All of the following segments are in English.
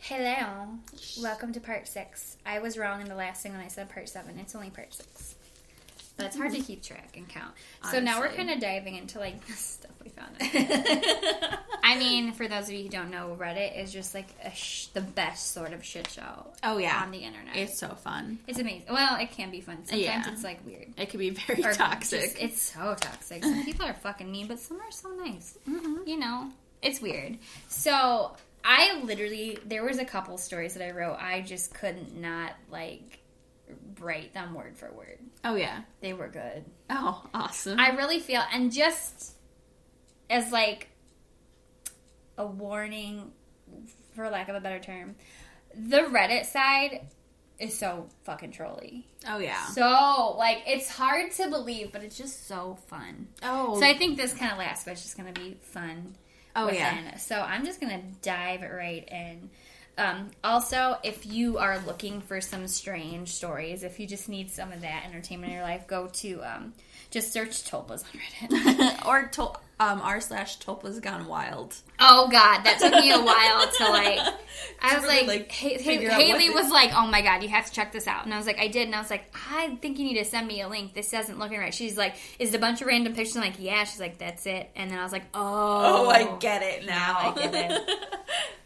Hello. Welcome to part 6. I was wrong in the last thing when I said part 7. It's only part 6. But it's hard to keep track and count. Honestly. So now we're kind of diving into, like, the stuff we found. I mean, for those of you who don't know, Reddit is just, like, the best sort of shit show on the internet. It's so fun. It's amazing. Well, it can be fun. Sometimes it's, like, weird. It can be very toxic. It's so toxic. Some people are fucking mean, but some are so nice. Mm-hmm. You know? It's weird. So, there was a couple stories that I wrote. I just couldn't not, like, write them word for word. Oh, yeah. They were good. Oh, awesome. I really feel, and just as, like, a warning, for lack of a better term, the Reddit side is so fucking trolly. Oh, yeah. So, like, it's hard to believe, but it's just so fun. Oh. So I think this kind of last bit's just going to be fun. Oh, yeah. So I'm just going to dive right in. Also, if you are looking for some strange stories, if you just need some of that entertainment in your life, go to, just search Tulpas on Reddit. Or r/Tulpas Gone Wild. Oh, God, that took me a while to, like, I was really, like Haley was like, oh, my God, you have to check this out. And I was like, I did. And I was like, I think you need to send me a link. This isn't looking right. She's like, is it a bunch of random pictures? I'm like, yeah. She's like, that's it. And then I was like, oh. Oh, I get it now. I get it.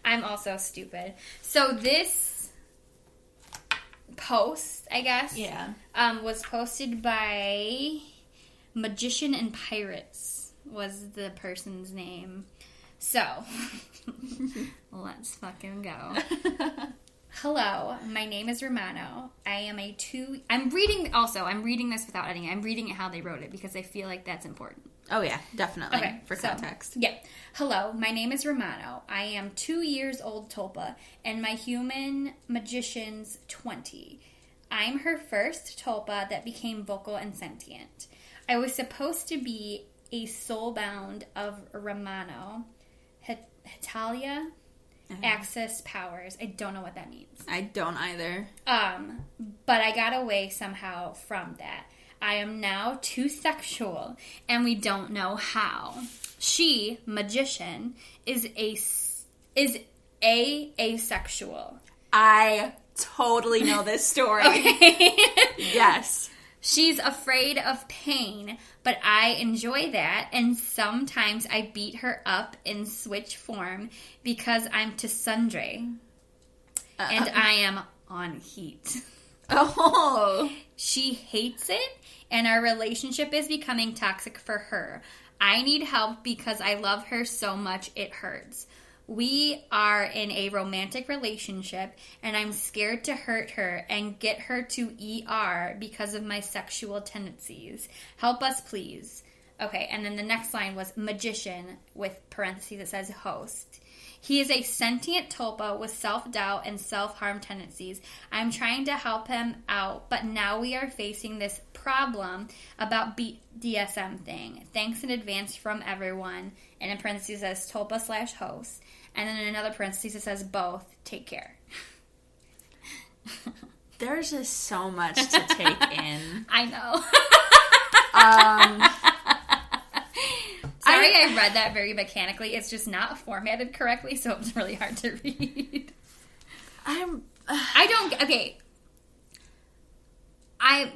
I'm also stupid. So this post, I guess, was posted by Magician and Pirates was the person's name. So, let's fucking go. Hello, my name is Romano. I'm reading this without editing. I'm reading it how they wrote it because I feel like that's important. Oh, yeah, definitely. Okay, for context. Yeah. Hello, my name is Romano. I am 2 years old Tulpa, and my human magician's 20. I'm her first Tulpa that became vocal and sentient. I was supposed to be a soulbound of Romano. Hetalia? Access powers. I don't know what that means. I don't either. But I got away somehow from that. I am now too sexual, and we don't know how. She, magician, is asexual. I totally know this story. Okay. Yes. She's afraid of pain, but I enjoy that, and sometimes I beat her up in switch form because I'm tsundere, and I am on heat. Oh. She hates it, and our relationship is becoming toxic for her. I need help because I love her so much it hurts. We are in a romantic relationship, and I'm scared to hurt her and get her to ER because of my sexual tendencies. Help us, please. Okay, and then the next line was magician with parentheses that says host. He is a sentient tulpa with self-doubt and self-harm tendencies. I'm trying to help him out, but now we are facing this problem about BDSM thing. Thanks in advance from everyone. And in parentheses it says tulpa/host. And then in another parentheses it says both. Take care. There's just so much to take in. I know. Sorry, I read that very mechanically. It's just not formatted correctly, so it was really hard to read.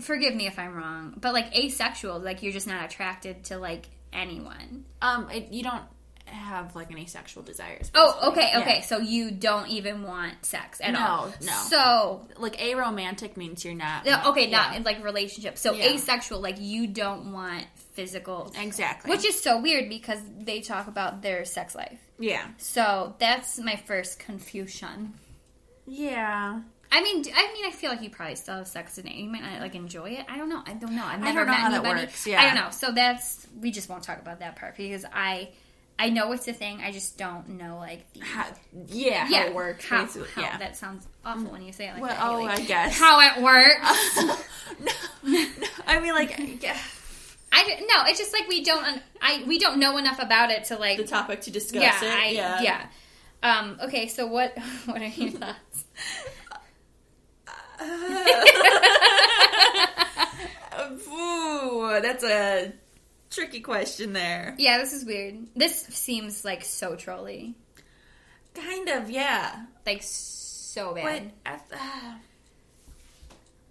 Forgive me if I'm wrong, but, like, asexual, like, you're just not attracted to, like, anyone. You don't have, like, any sexual desires. Basically. Oh, okay. Yeah. So you don't even want sex at all? No. So, like, aromantic means you're not... not in, like, relationship. So asexual, like, you don't want physical... Exactly. Which is so weird because they talk about their sex life. Yeah. So that's my first confusion. Yeah. I mean, I feel like you probably still have sex today. You might not, like, enjoy it. I don't know. I've never met how anybody. That works. Yeah. I don't know. So we just won't talk about that part because I know it's a thing. I just don't know, like, how it works. How that sounds awful when you say it like that. Oh, I guess. How it works. No, I mean, like, yeah. No, it's just like we don't know enough about it to, like, the topic to discuss it. Yeah. Okay, so what are your thoughts? Ooh, that's a tricky question there. Yeah, this is weird. This seems, like, so trolly. Kind of, yeah. Like, so bad. But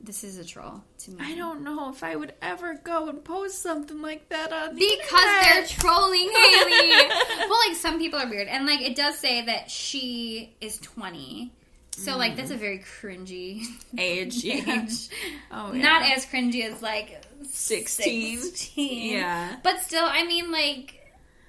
This is a troll to me. I don't know if I would ever go and post something like that on the because they're internet. trolling Haley. Well, like, some people are weird. And, like, it does say that she is 20. So, like, that's a very cringy age. Yeah. age. Oh, yeah. Not as cringy as, like, 16. 16. Yeah. But still, I mean, like,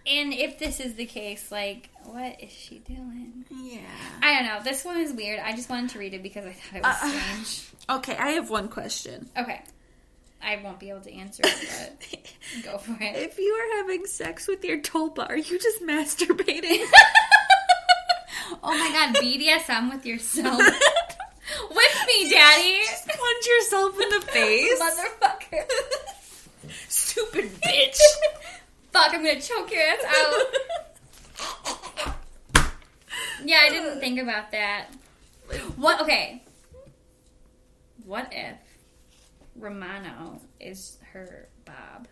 and if this is the case, like, what is she doing? Yeah. I don't know. This one is weird. I just wanted to read it because I thought it was strange. Okay, I have one question. Okay. I won't be able to answer it, but go for it. If you are having sex with your tulpa, are you just masturbating? Oh my god, BDSM with yourself. With me, Daddy. Just punch yourself in the face? Motherfucker. Stupid bitch. Fuck, I'm gonna choke your ass out. Yeah, I didn't think about that. What? Okay. What if Romano is her Bob?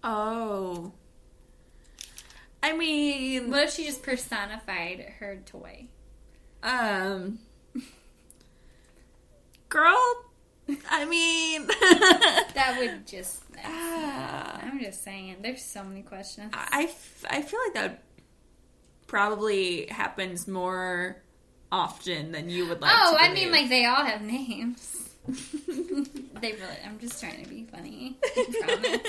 Oh. I mean... What if she just personified her toy? Girl, I mean... That would just... I'm just saying. There's so many questions. I feel like that probably happens more often than you would like to I believe. mean, like, they all have names. They really... I'm just trying to be funny. I promise.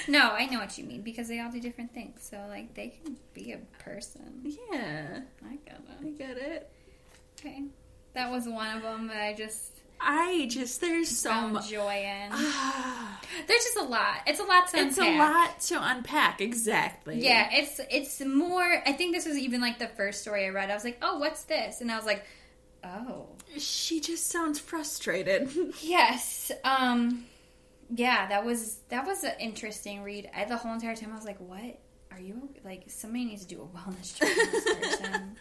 No, I know what you mean, because they all do different things. So, like, they can be a person. Yeah. I get it. Okay. That was one of them that I just there's so found much joy in. There's just a lot. It's a lot to unpack. It's a lot to unpack, exactly. Yeah, it's more... I think this was even, like, the first story I read. I was like, oh, what's this? And I was like, oh. She just sounds frustrated. Yes. Yeah, that was an interesting read. The whole entire time I was like, what? Are you... Like, somebody needs to do a wellness check on this person.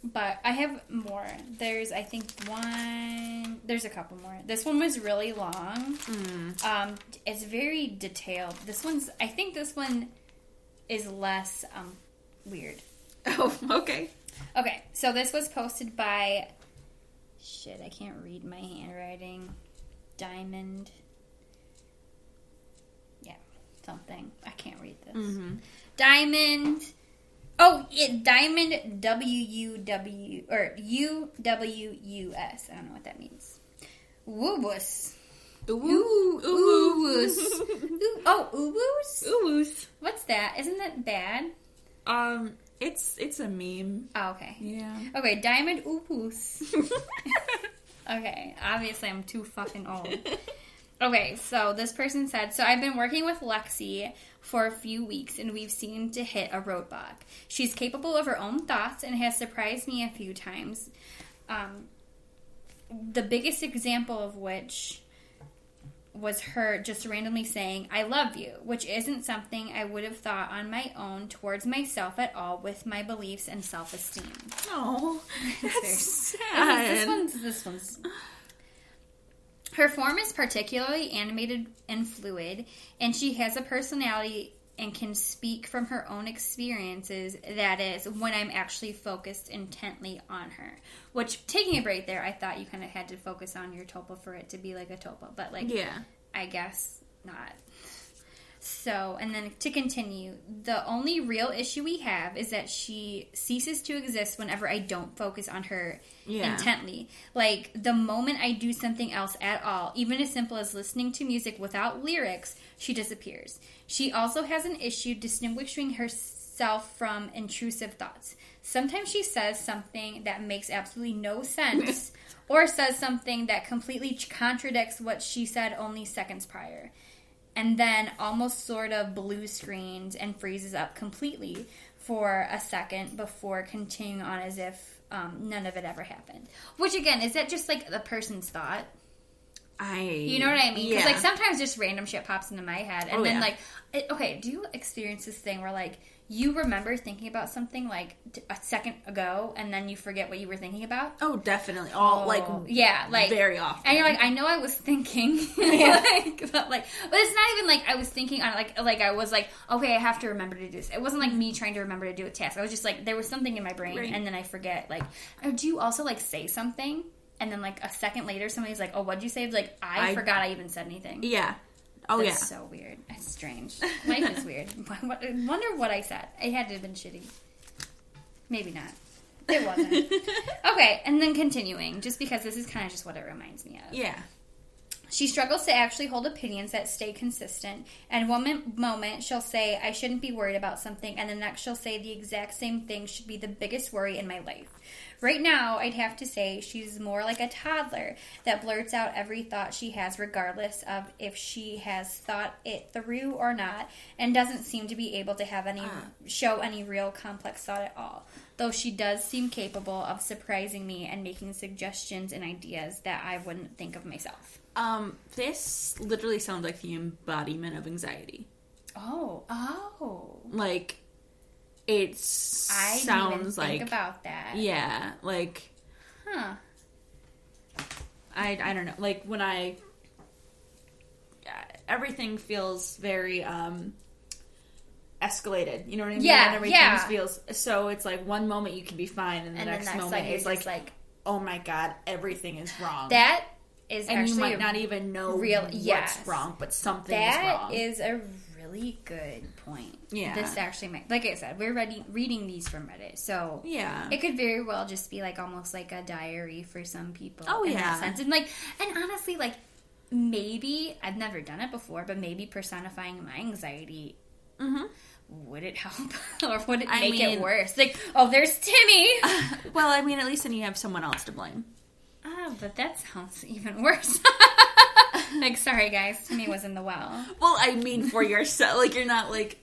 But I have more. There's, I think, one... There's a couple more. This one was really long. It's very detailed. I think this one is less weird. Oh, okay. Okay, so this was posted by... Shit, I can't read my handwriting. Diamond... Yeah, something. I can't read this. Mm-hmm. Diamond... Diamond W-U-W... Or U-W-U-S. I don't know what that means. Woo-woos. Ooh. Ooh-woos. Oh, ooh-woos? Ooh. What's that? Isn't that bad? It's a meme. Oh, okay. Yeah. Okay, Diamond ooh-woos. Okay, obviously I'm too fucking old. Okay, so this person said, so I've been working with Lexi for a few weeks and we've seemed to hit a roadblock. She's capable of her own thoughts and has surprised me a few times. The biggest example of which was her just randomly saying, I love you, which isn't something I would have thought on my own towards myself at all with my beliefs and self-esteem. Oh, that's sad. sad. This one's... Her form is particularly animated and fluid, and she has a personality and can speak from her own experiences, that is, when I'm actually focused intently on her. Which, taking a break there, I thought you kind of had to focus on your tulpa for it to be like a tulpa, but like, yeah. I guess not. So, and then to continue, the only real issue we have is that she ceases to exist whenever I don't focus on her intently. Like, the moment I do something else at all, even as simple as listening to music without lyrics, she disappears. She also has an issue distinguishing herself from intrusive thoughts. Sometimes she says something that makes absolutely no sense, or says something that completely contradicts what she said only seconds prior. And then almost sort of blue screens and freezes up completely for a second before continuing on as if none of it ever happened. Which, again, is that just like the person's thought? You know what I mean? Because, like, sometimes just random shit pops into my head. And then, like, okay, do you experience this thing where, like, you remember thinking about something, like, a second ago, and then you forget what you were thinking about? Oh, definitely. Very often. And you're like, I know I was thinking. But it's not even, like, I was thinking on, like, I was like, okay, I have to remember to do this. It wasn't, like, me trying to remember to do a task. I was just, like, there was something in my brain, and then I forget. Like, or do you also, like, say something? And then, like, a second later, somebody's like, oh, what'd you say? It's like, I forgot I even said anything. Yeah. Oh, That's so weird. It's strange. Life is weird. I wonder what I said. It had to have been shitty. Maybe not. It wasn't. Okay, and then continuing, just because this is kind of just what it reminds me of. Yeah. She struggles to actually hold opinions that stay consistent. And one moment she'll say, I shouldn't be worried about something. And the next she'll say the exact same thing should be the biggest worry in my life. Right now, I'd have to say she's more like a toddler that blurts out every thought she has regardless of if she has thought it through or not, and doesn't seem to be able to have show any real complex thought at all. Though she does seem capable of surprising me and making suggestions and ideas that I wouldn't think of myself. This literally sounds like the embodiment of anxiety. Oh. Like, it sounds I didn't even like... think about that. Yeah, like... Huh. I don't know. Like, when everything feels very, escalated. You know what I mean? Yeah, and everything feels... So, it's like, one moment you can be fine, and the next moment is like, oh my god, everything is wrong. That is and actually... you might not even know what's wrong, but something is wrong. That is a really good point. Yeah. This actually might... Like I said, we're reading these from Reddit, so... Yeah. It could very well just be, like, almost like a diary for some people. Oh, in yeah. that sense. And, like... And honestly, like, maybe... I've never done it before, but maybe personifying my anxiety... Mm-hmm. Would it help? Or would it make it worse? Like, oh, there's Timmy! Well, I mean, at least then you have someone else to blame. But that sounds even worse. Like, sorry, guys. Timmy was in the well. Well, I mean, for yourself. Like, you're not, like...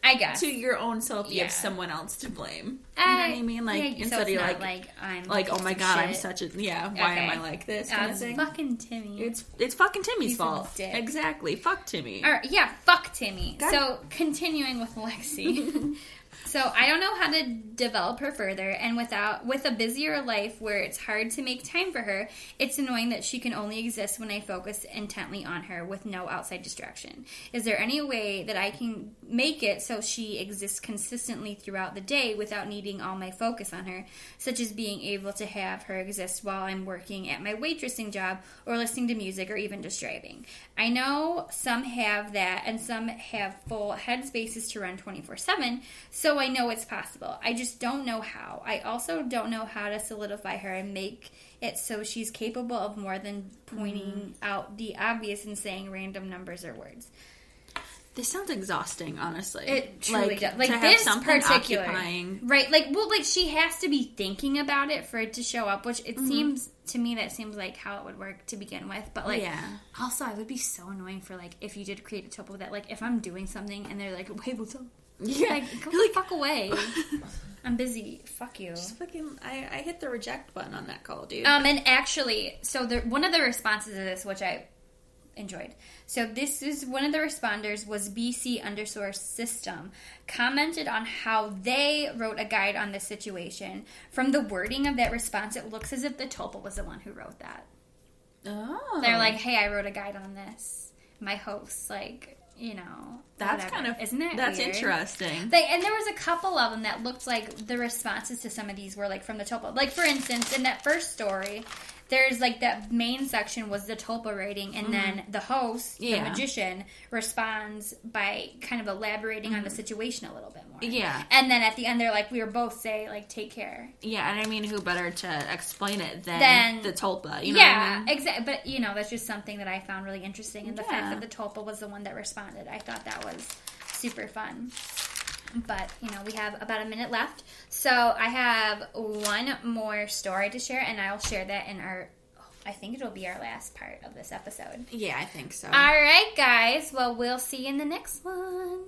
I guess. To your own self, you have someone else to blame. You know what I mean? Like, instead of like I'm like, oh my god, shit. I'm such a... Yeah, why am I like this? Kind of thing. Fucking Timmy. It's fucking Timmy's He's fault. a dick. Exactly. Fuck Timmy. All right, yeah, fuck Timmy. God. So, continuing with Lexi. So, I don't know how to develop her further, and with a busier life where it's hard to make time for her, it's annoying that she can only exist when I focus intently on her with no outside distraction. Is there any way that I can make it so she exists consistently throughout the day without needing all my focus on her, such as being able to have her exist while I'm working at my waitressing job or listening to music or even just driving? I know some have that, and some have full headspaces to run 24/7, so I know it's possible. I just don't know how. I also don't know how to solidify her and make it so she's capable of more than pointing out the obvious and saying random numbers or words. This sounds exhausting, honestly. It truly does. Like, to have this something particular... occupying... Right, like, well, like, she has to be thinking about it for it to show up, which it seems, to me, that seems like how it would work to begin with. But, like, also, I would be so annoying for, like, if you did create a topo that, like, if I'm doing something and they're like, wait, what's up? Yeah. Like, go the fuck away. I'm busy. Fuck you. Just fucking... I hit the reject button on that call, dude. And actually, so one of the responses to this, which I enjoyed. So this is one of the responders was BC_system commented on how they wrote a guide on this situation. From the wording of that response, it looks as if the Tulpa was the one who wrote that. Oh. They're like, hey, I wrote a guide on this. My host, like, you know, that's whatever. kind of... Isn't that That's weird? interesting. And there was a couple of them that looked like the responses to some of these were, like, from the Tulpa. Like, for instance, in that first story... There's, like, that main section was the Tulpa rating, and then the host, the magician, responds by kind of elaborating on the situation a little bit more. Yeah. And then at the end, they're like, we were both say, like, take care. Yeah, and I mean, who better to explain it than the Tulpa, you know what I mean? Exactly. But, you know, that's just something that I found really interesting. And the fact that the Tulpa was the one that responded, I thought that was super fun. But, you know, we have about a minute left. So I have one more story to share, and I'll share that in I think it'll be our last part of this episode. Yeah, I think so. All right, guys. Well, we'll see you in the next one.